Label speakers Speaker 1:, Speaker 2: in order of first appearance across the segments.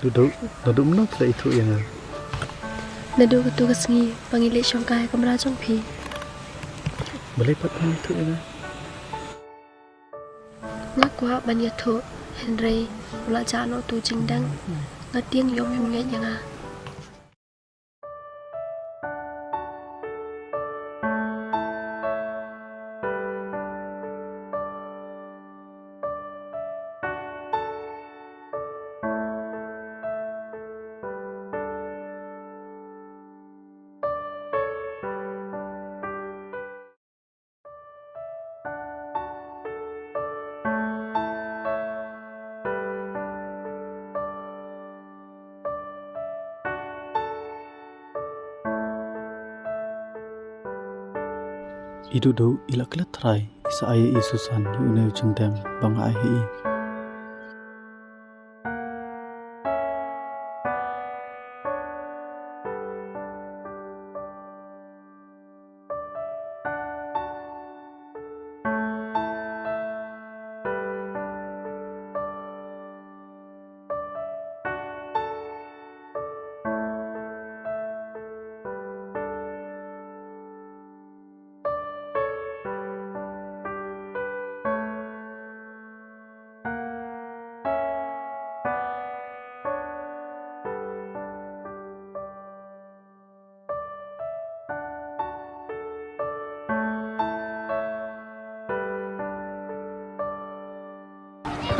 Speaker 1: duduk menok tidak itu yang
Speaker 2: Nadu ketu kesengi pangilik syongkai kamera jongpi.
Speaker 1: melipat kan itu yang
Speaker 2: Ngakwa banyato Henry ula jano tu jingdang ngatiang yom himngai yang
Speaker 1: Idu do ila keletrai sa ayah Isusan yunai jengdam bang ayah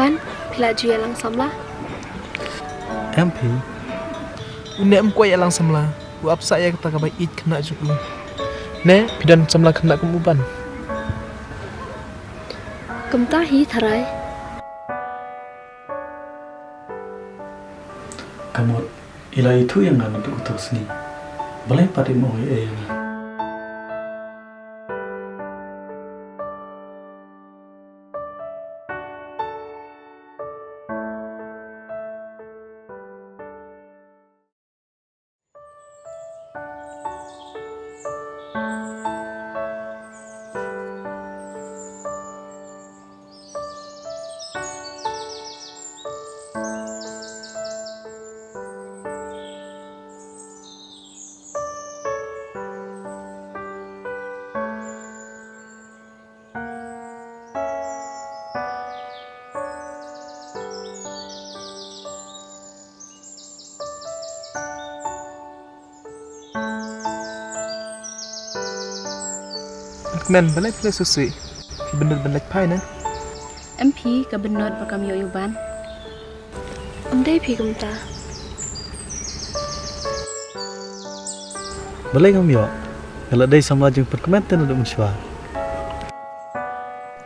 Speaker 2: Pan pila juya lang samla.
Speaker 1: MP
Speaker 3: Une ko ya lang samla. Uap saya kata kabai it kena juga. Ne pidan samla kena kemuban.
Speaker 2: Kemtahi tharai.
Speaker 1: kamu ila itu yang nggak untuk utus ni boleh pada mau yang
Speaker 3: Men balai play susi. Bener-bener pai na.
Speaker 4: MP ka benod bakam yo yuban.
Speaker 2: Amdai pi kemta.
Speaker 1: boleh kamu ya kalau dari sama jeng perkomentan untuk mensyuar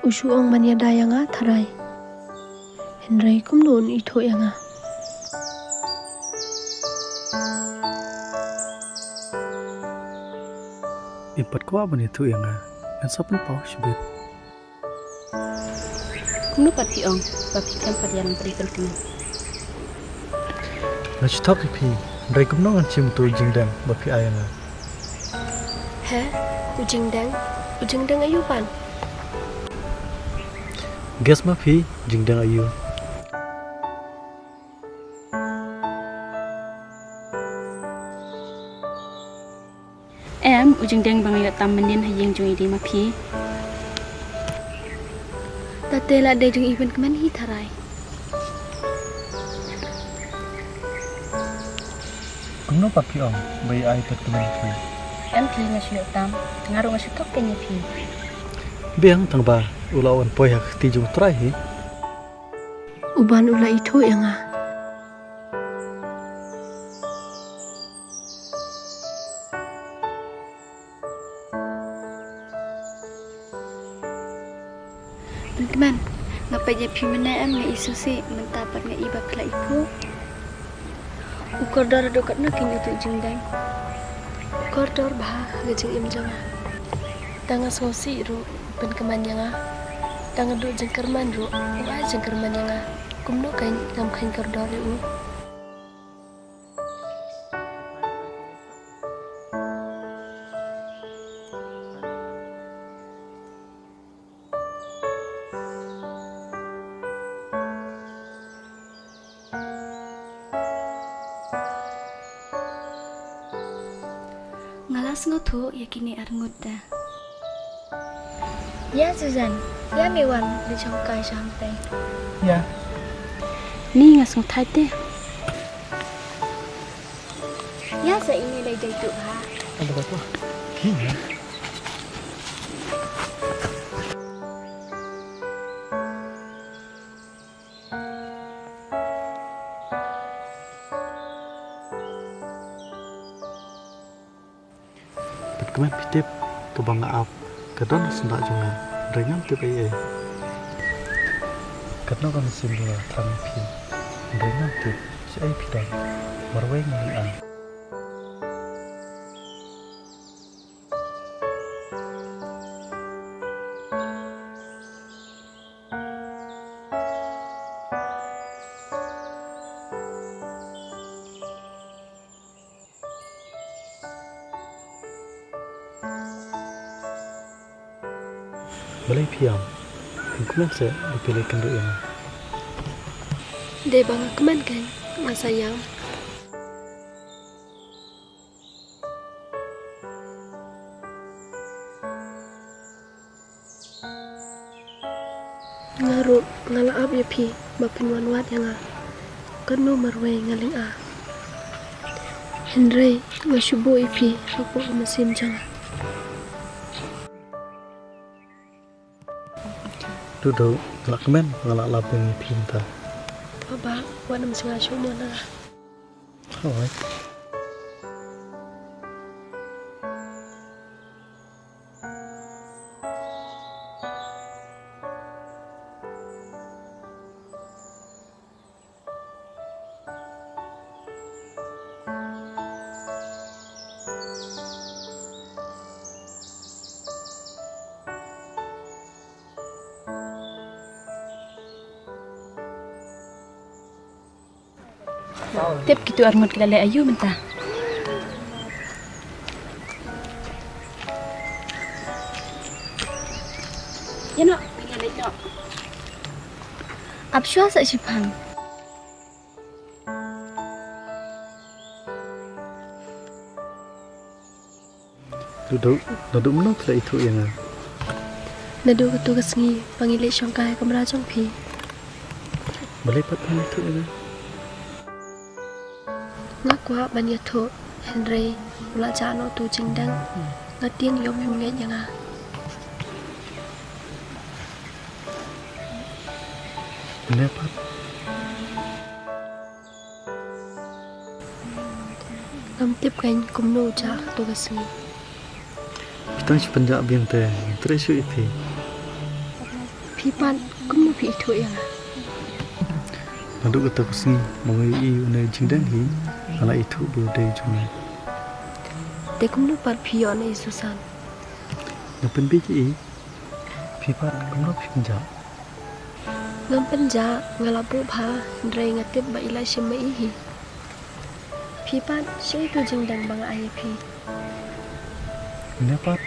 Speaker 2: Ushu ong mania dayanga tharai. Henry kumnun itu yang
Speaker 1: impat ko apa itu yang kan sopan pau shubit
Speaker 4: Kumnu pat pi ong, papi kan pat yang berikan kena.
Speaker 1: Let's talk pi dari kamu ngan cium tu jengdam bapi ayang
Speaker 2: He, ujing dang ayu pan.
Speaker 1: gas mapi jengdang ayu
Speaker 4: Ujung deng bang yo tam menin hayeng jung idi ma pi.
Speaker 2: Tatela de jeng event keman hi tharai.
Speaker 1: kamu papi om bayi ay pertemuan tu
Speaker 4: MP ngasih yo tam, ngaruh ngasih tok kenya pi.
Speaker 1: biang tang ba ulawan poyak tijung trai
Speaker 2: Uban ula itu yang Teman, ngapa je pi mana am ngai isu si mentapat ngai iba kala iku. Ukor dar dokat na kinyo tu jingdang. Ukor dar bah ngajeng im janga. Tanga sosi ru pen keman yanga. Tanga du jengkerman ru, wa jengkerman yanga. Kumno kain ngam kain kor dar u.
Speaker 5: Ngas ngotu yakini arngut dah.
Speaker 4: Ya Susan, ya mewan di congkai sampai.
Speaker 3: Ya.
Speaker 5: Ni ngas ngotai teh.
Speaker 4: Ya sa ini lay day tu ha.
Speaker 3: Ada apa? Iya.
Speaker 1: Kemen pitip ke bangga ap kedon sendak jonga dengan tip ai kadno kan simbol trampi dengan tip si ai pidon marweng ni an balai piam kemen se dipilih kendu yang
Speaker 2: De bang keman kan masayang. Ngaru ngalaap ya pi bapin wanwat yang kanu marway ngaling Henry ngashubo ipi aku masim jang.
Speaker 1: duduk ngalak kemen ngalak lapin pinta
Speaker 2: Baba wana masinga shumo na.
Speaker 1: Alright.
Speaker 5: Tep gitu arngut kelale ayu mentah. Ya no, kelale no.
Speaker 4: Absyua sa sipang.
Speaker 1: Duduk menok lah itu yang
Speaker 2: Nadu ketu kesengi pangilik syongkai kamera jong pi.
Speaker 1: balai patang itu yang
Speaker 2: Ngakwa banya tho Henry ula jano tu jingdang ngatiang yom him ngai yang
Speaker 1: dapat
Speaker 2: ngam tip kain kumno ja tu kesengi.
Speaker 1: kita si penjak binte teresu ipi
Speaker 2: Pi pan kumno pi itu yang
Speaker 1: Naduk kata kusni mengai unai jingdan hi ala itu berdaya jungai.
Speaker 2: De kumno par pi on Susan.
Speaker 1: Ngapen biji pipat kumno pinjak.
Speaker 2: Ngam penja ngalabu bha Henry ngatip ba ila shima ihi. Pi pan shi tu jingdang bang ai pi.
Speaker 1: Dapat